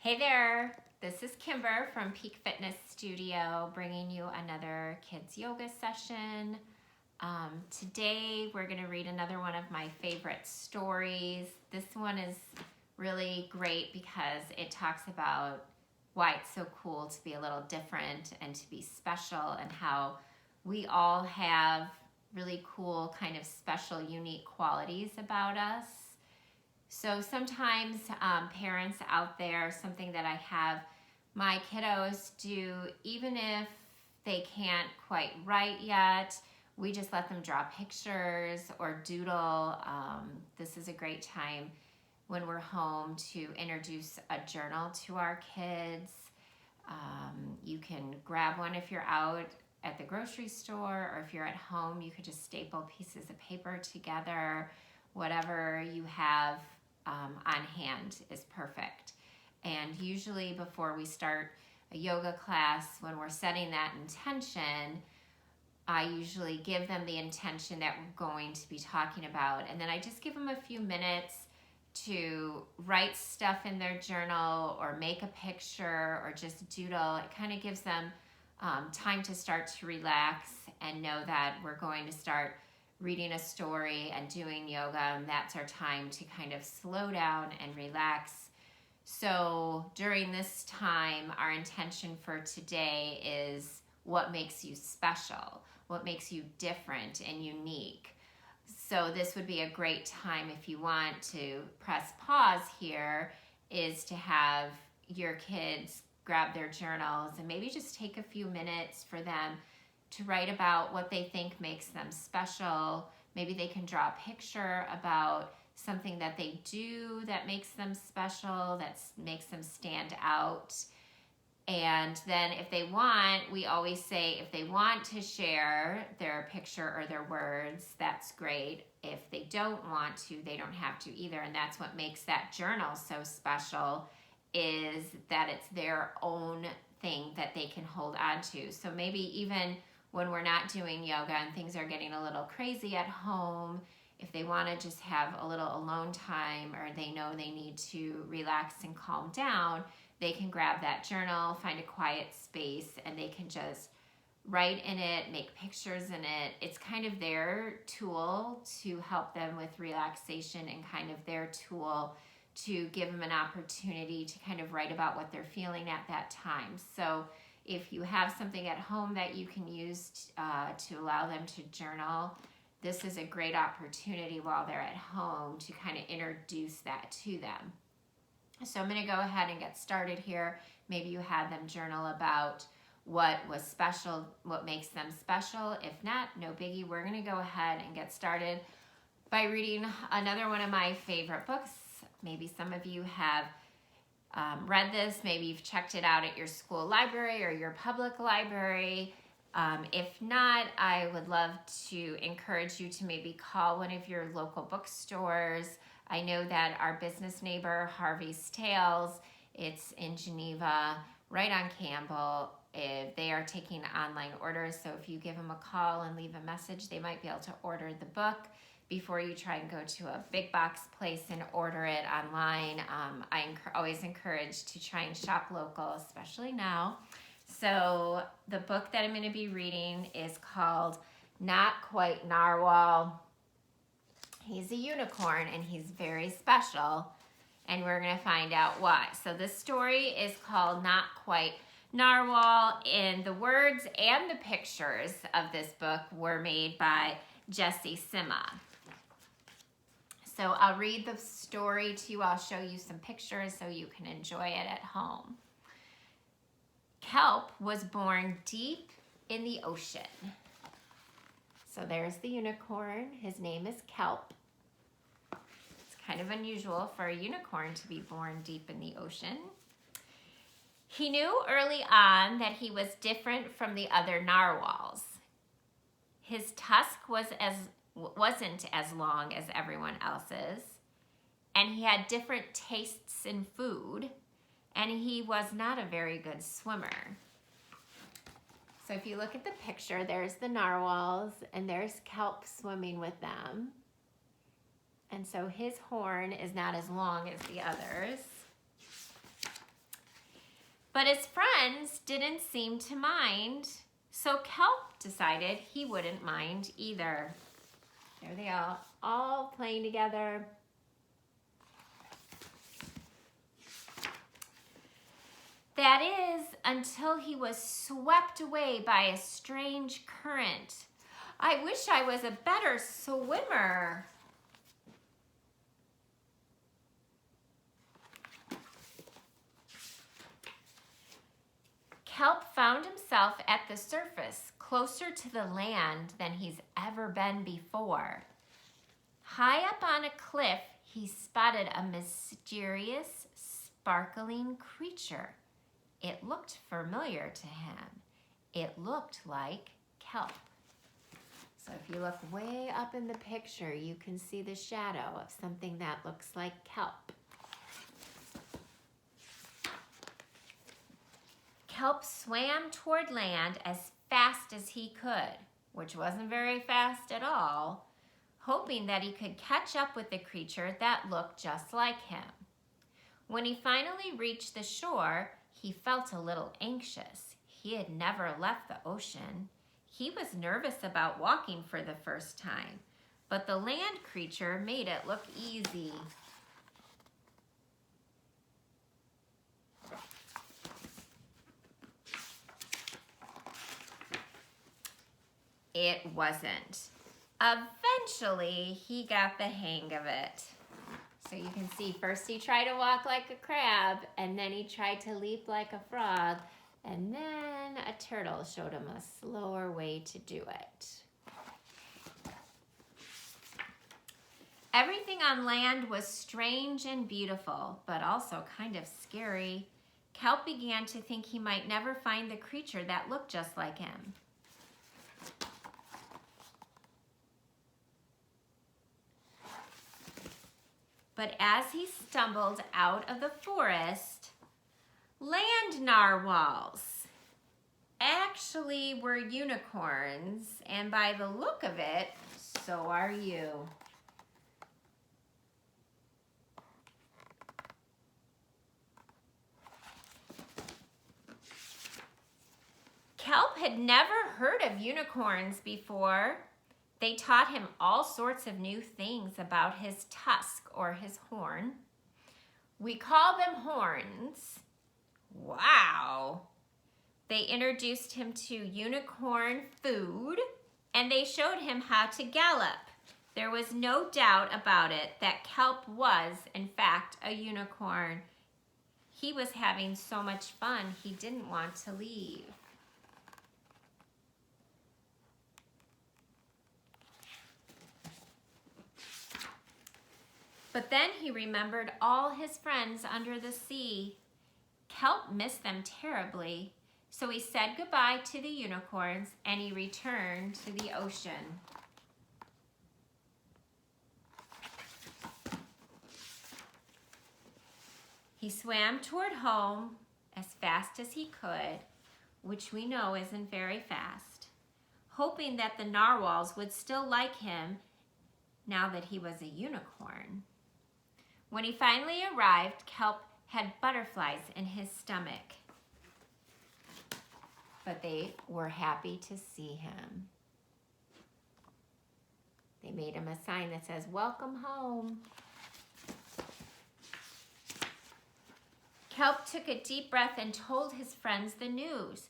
Hey there, this is Kimber from Peak Fitness Studio bringing you another kids yoga session. Today we're going to read another one of my favorite stories. This one is really great because it talks about why it's so cool to be a little different and to be special, and how we all have really cool kind of special, unique qualities about us. So sometimes parents out there, something that I have my kiddos do, even if they can't quite write yet, we just let them draw pictures or doodle. This is a great time when we're home to introduce a journal to our kids. You can grab one if you're out at the grocery store, or if you're at home, you could just staple pieces of paper together. Whatever you have on hand is perfect. And usually before we start a yoga class, when we're setting that intention, I usually give them the intention that we're going to be talking about, and then I just give them a few minutes to write stuff in their journal or make a picture or just doodle. It kind of gives them time to start to relax and know that we're going to start reading a story and doing yoga, and that's our time to kind of slow down and relax. So during this time, our intention for today is what makes you special, what makes you different and unique. So this would be a great time, if you want to press pause here, is to have your kids grab their journals and maybe just take a few minutes for them to write about what they think makes them special. Maybe they can draw a picture about something that they do that makes them special, that makes them stand out. And then if they want, we always say if they want to share their picture or their words, that's great. If they don't want to, they don't have to either. And that's what makes that journal so special, is that it's their own thing that they can hold on to. So maybe even when we're not doing yoga and things are getting a little crazy at home, if they want to just have a little alone time, or they know they need to relax and calm down, they can grab that journal, find a quiet space, and they can just write in it, make pictures in it. It's kind of their tool to help them with relaxation, and kind of their tool to give them an opportunity to kind of write about what they're feeling at that time. So if you have something at home that you can use to allow them to journal, this is a great opportunity while they're at home to kind of introduce that to them. So I'm going to go ahead and get started here. Maybe you had them journal about what was special, what makes them special. If not, no biggie. We're going to go ahead and get started by reading another one of my favorite books. Maybe some of you have read this. Maybe you've checked it out at your school library or your public library. If not, I would love to encourage you to maybe call one of your local bookstores. I know that our business neighbor, Harvey's Tales, it's in Geneva, right on Campbell. They are taking online orders, so if you give them a call and leave a message, they might be able to order the book before you try and go to a big box place and order it online. I always encourage to try and shop local, especially now. So the book that I'm going to be reading is called Not Quite Narwhal. He's a unicorn and he's very special, and we're going to find out why. So this story is called Not Quite Narwhal, and the words and the pictures of this book were made by Jesse Sima. So I'll read the story to you. I'll show you some pictures so you can enjoy it at home. Kelp was born deep in the ocean. So there's the unicorn. His name is Kelp. It's kind of unusual for a unicorn to be born deep in the ocean. He knew early on that he was different from the other narwhals. His tusk wasn't as long as everyone else's, and he had different tastes in food, and he was not a very good swimmer. So if you look at the picture, there's the narwhals, and there's Kelp swimming with them. And so his horn is not as long as the others. But his friends didn't seem to mind, so Kelp decided he wouldn't mind either. There they are, all playing together. That is, until he was swept away by a strange current. I wish I was a better swimmer. Kelp found himself at the surface, closer to the land than he's ever been before. High up on a cliff, he spotted a mysterious, sparkling creature. It looked familiar to him. It looked like kelp. So if you look way up in the picture, you can see the shadow of something that looks like kelp. Kelp swam toward land as fast as he could, which wasn't very fast at all, hoping that he could catch up with the creature that looked just like him. When he finally reached the shore, he felt a little anxious. He had never left the ocean. He was nervous about walking for the first time, but the land creature made it look easy. It wasn't. Eventually, he got the hang of it. So you can see, first he tried to walk like a crab, and then he tried to leap like a frog, and then a turtle showed him a slower way to do it. Everything on land was strange and beautiful, but also kind of scary. Kelp began to think he might never find the creature that looked just like him. But as he stumbled out of the forest, land narwhals actually were unicorns, and by the look of it, so are you. Kelp had never heard of unicorns before. They taught him all sorts of new things about his tusk or his horn. We call them horns. Wow. They introduced him to unicorn food, and they showed him how to gallop. There was no doubt about it that Kelp was, in fact, a unicorn. He was having so much fun, he didn't want to leave. But then he remembered all his friends under the sea. Kelp missed them terribly, so he said goodbye to the unicorns and he returned to the ocean. He swam toward home as fast as he could, which we know isn't very fast, hoping that the narwhals would still like him now that he was a unicorn. When he finally arrived, Kelp had butterflies in his stomach, but they were happy to see him. They made him a sign that says, "Welcome home." Kelp took a deep breath and told his friends the news.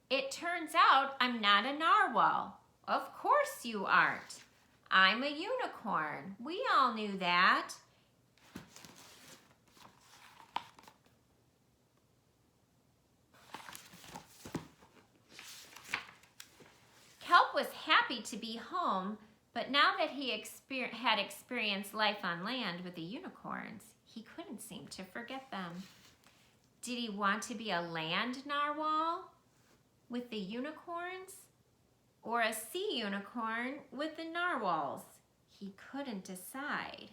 "It turns out I'm not a narwhal." "Of course you aren't. I'm a unicorn. We all knew that." Kelp was happy to be home, but now that he had experienced life on land with the unicorns, he couldn't seem to forget them. Did he want to be a land narwhal with the unicorns or a sea unicorn with the narwhals? He couldn't decide.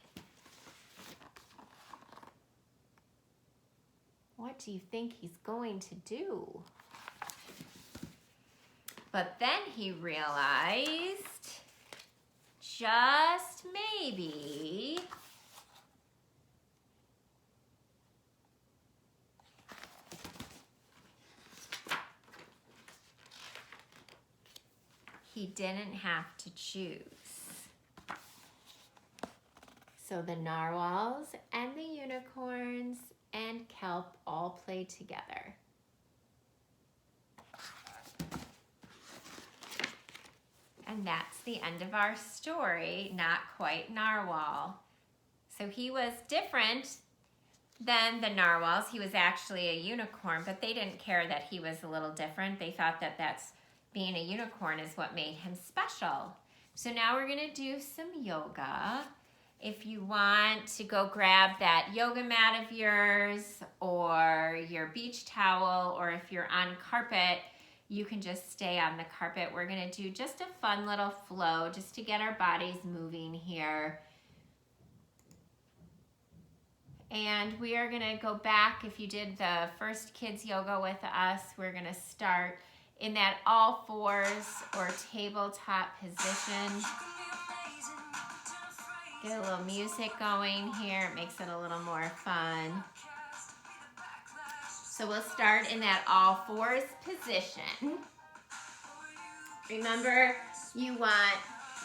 What do you think he's going to do? But then he realized, just maybe, he didn't have to choose. So the narwhals and the unicorns and kelp all play together. And that's the end of our story, Not Quite Narwhal. So he was different than the narwhals. He was actually a unicorn, but they didn't care that he was a little different. They thought that being a unicorn is what made him special. So now we're gonna do some yoga. If you want to go grab that yoga mat of yours or your beach towel, or if you're on carpet, you can just stay on the carpet. We're gonna do just a fun little flow just to get our bodies moving here. And we are gonna go back. If you did the first kids yoga with us, we're gonna start in that all fours or tabletop position. Get a little music going here. It makes it a little more fun. So we'll start in that all fours position. Remember, you want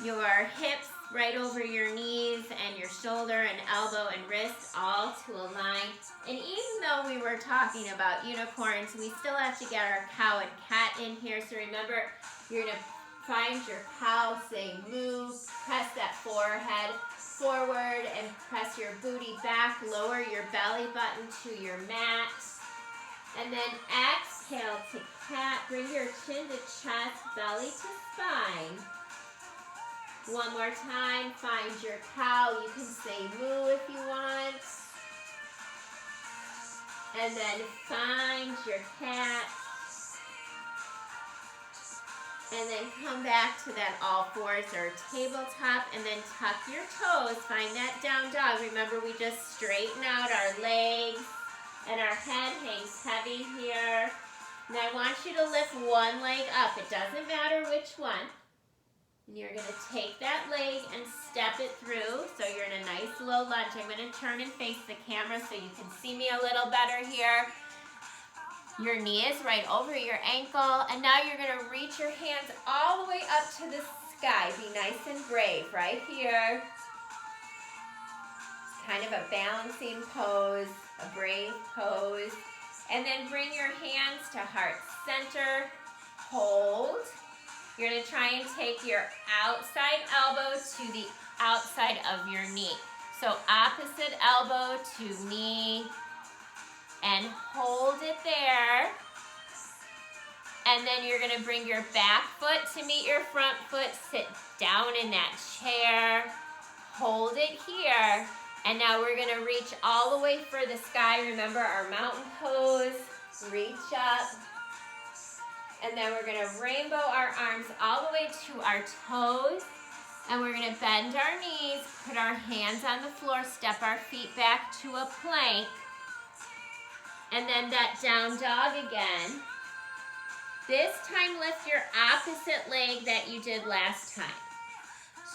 your hips right over your knees and your shoulder and elbow and wrist all to align. And even though we were talking about unicorns, we still have to get our cow and cat in here. So remember, you're gonna find your cow, say move, press that forehead forward and press your booty back, lower your belly button to your mat. And then exhale to cat, bring your chin to chest, belly to spine. One more time, find your cow. You can say moo if you want. And then find your cat. And then come back to that all fours or tabletop, and then tuck your toes. Find that down dog. Remember, we just straighten out our legs and our head hangs heavy here. And I want you to lift one leg up. It doesn't matter which one. And you're gonna take that leg and step it through. So you're in a nice low lunge. I'm gonna turn and face the camera so you can see me a little better here. Your knee is right over your ankle, and now you're gonna reach your hands all the way up to the sky. Be nice and brave right here. It's kind of a balancing pose, a brave pose. And then bring your hands to heart center, hold. You're gonna try and take your outside elbow to the outside of your knee. So opposite elbow to knee, and hold it there. And then you're gonna bring your back foot to meet your front foot, sit down in that chair, hold it here. And now we're gonna reach all the way for the sky. Remember our mountain pose, reach up. And then we're gonna rainbow our arms all the way to our toes. And we're gonna bend our knees, put our hands on the floor, step our feet back to a plank. And then that down dog again. This time lift your opposite leg that you did last time.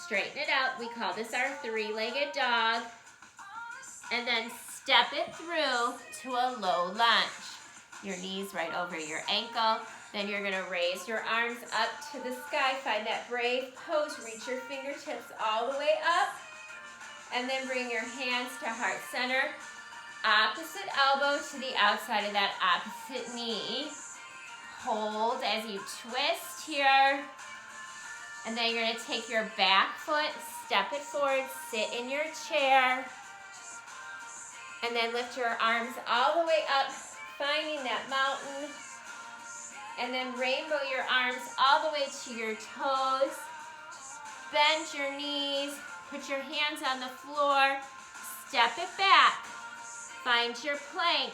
Straighten it out. We call this our three-legged dog. And then step it through to a low lunge. Your knees right over your ankle. Then you're gonna raise your arms up to the sky. Find that brave pose. Reach your fingertips all the way up. And then bring your hands to heart center. Opposite elbow to the outside of that opposite knee. Hold as you twist here. And then you're gonna take your back foot, step it forward, sit in your chair. And then lift your arms all the way up, finding that mountain. And then rainbow your arms all the way to your toes. Bend your knees, put your hands on the floor, step it back. Find your plank,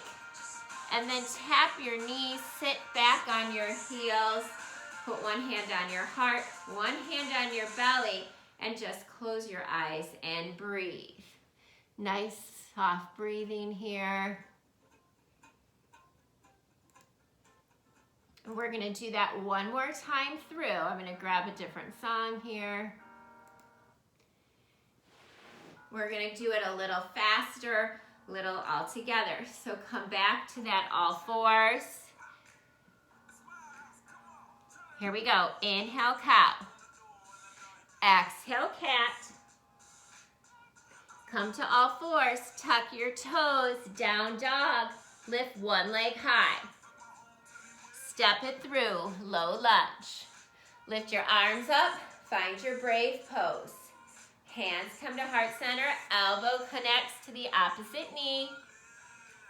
and then tap your knees, sit back on your heels, put one hand on your heart, one hand on your belly, and just close your eyes and breathe. Nice, soft breathing here. And we're gonna do that one more time through. I'm gonna grab a different song here. We're gonna do it a little faster, little all together. So come back to that all fours. Here we go. Inhale, cow. Exhale, cat. Come to all fours. Tuck your toes. Down dog. Lift one leg high. Step it through. Low lunge. Lift your arms up. Find your brave pose. Hands come to heart center. Elbow connects to the opposite knee.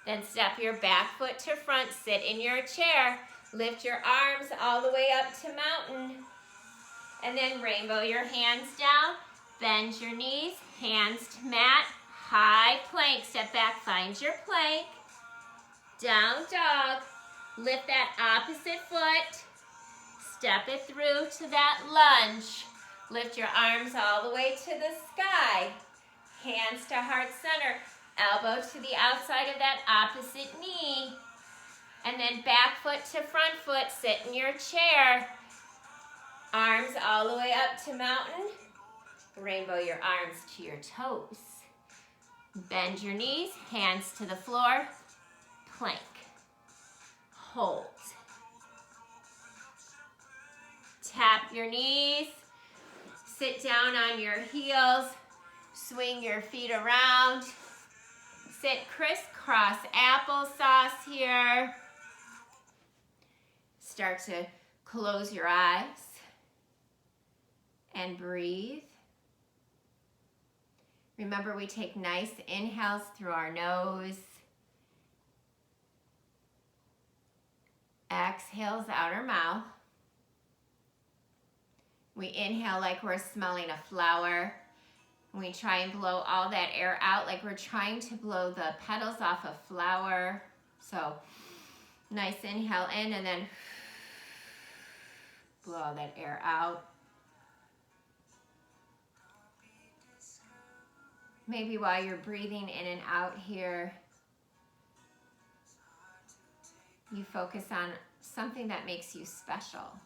Then step your back foot to front. Sit in your chair. Lift your arms all the way up to mountain. And then rainbow your hands down. Bend your knees. Hands to mat. High plank. Step back. Find your plank. Down dog. Lift that opposite foot. Step it through to that lunge. Lift your arms all the way to the sky. Hands to heart center. Elbow to the outside of that opposite knee. And then back foot to front foot. Sit in your chair. Arms all the way up to mountain. Rainbow your arms to your toes. Bend your knees. Hands to the floor. Plank. Hold. Tap your knees. Sit down on your heels. Swing your feet around. Sit crisscross applesauce here. Start to close your eyes and breathe. Remember, we take nice inhales through our nose. Exhales out our mouth. We inhale like we're smelling a flower. We try and blow all that air out like we're trying to blow the petals off a flower. So nice inhale in and then blow all that air out. Maybe while you're breathing in and out here, you focus on something that makes you special.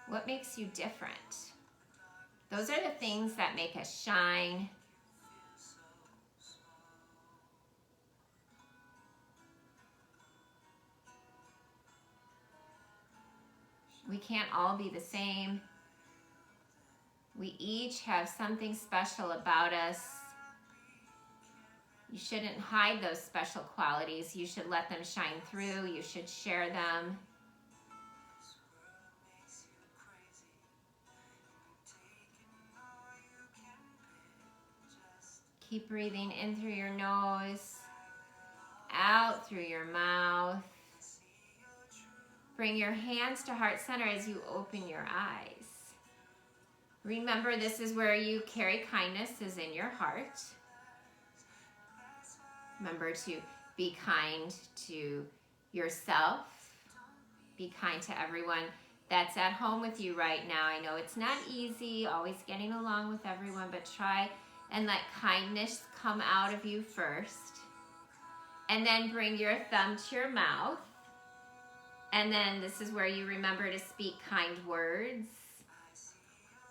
What makes you different? Those are the things that make us shine. We can't all be the same. We each have something special about us. You shouldn't hide those special qualities. You should let them shine through. You should share them. Keep breathing in through your nose, out through your mouth. Bring your hands to heart center as you open your eyes. Remember, this is where you carry kindness, is in your heart. Remember to be kind to yourself. Be kind to everyone that's at home with you right now. I know it's not easy, always getting along with everyone, but try and let kindness come out of you first. And then bring your thumb to your mouth. And then this is where you remember to speak kind words.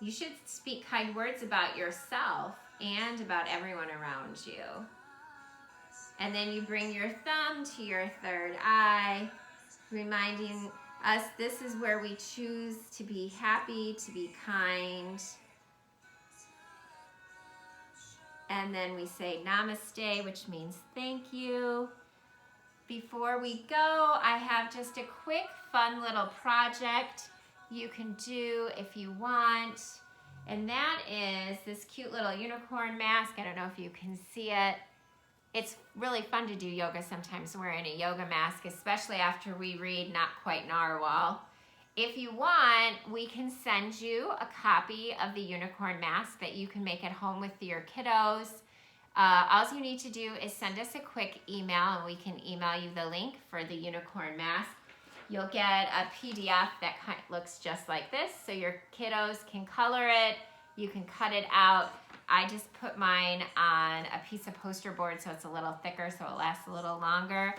You should speak kind words about yourself and about everyone around you. And then you bring your thumb to your third eye, reminding us this is where we choose to be happy, to be kind. And then we say namaste, which means thank you. Before we go, I have just a quick, fun little project you can do if you want. And that is this cute little unicorn mask. I don't know if you can see it. It's really fun to do yoga sometimes wearing a yoga mask, especially after we read Not Quite Narwhal. If you want, we can send you a copy of the unicorn mask that you can make at home with your kiddos. All you need to do is send us a quick email and we can email you the link for the unicorn mask. You'll get a PDF that looks just like this, so your kiddos can color it. You can cut it out. I just put mine on a piece of poster board so it's a little thicker so it lasts a little longer.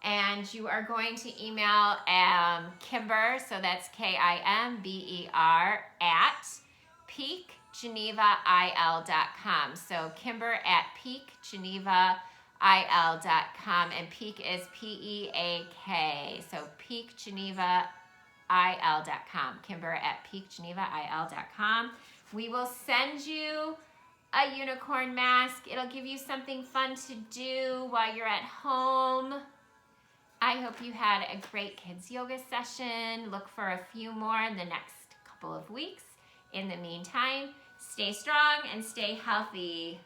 And you are going to email Kimber, so that's Kimber at peakgenevail.com. So Kimber at peakgenevail.com. and Peak is P-E-A-K. So peakgenevail.com. Kimber at peakgenevail.com. We will send you a unicorn mask. It'll give you something fun to do while you're at home. I hope you had a great kids yoga session. Look for a few more in the next couple of weeks. In the meantime, stay strong and stay healthy.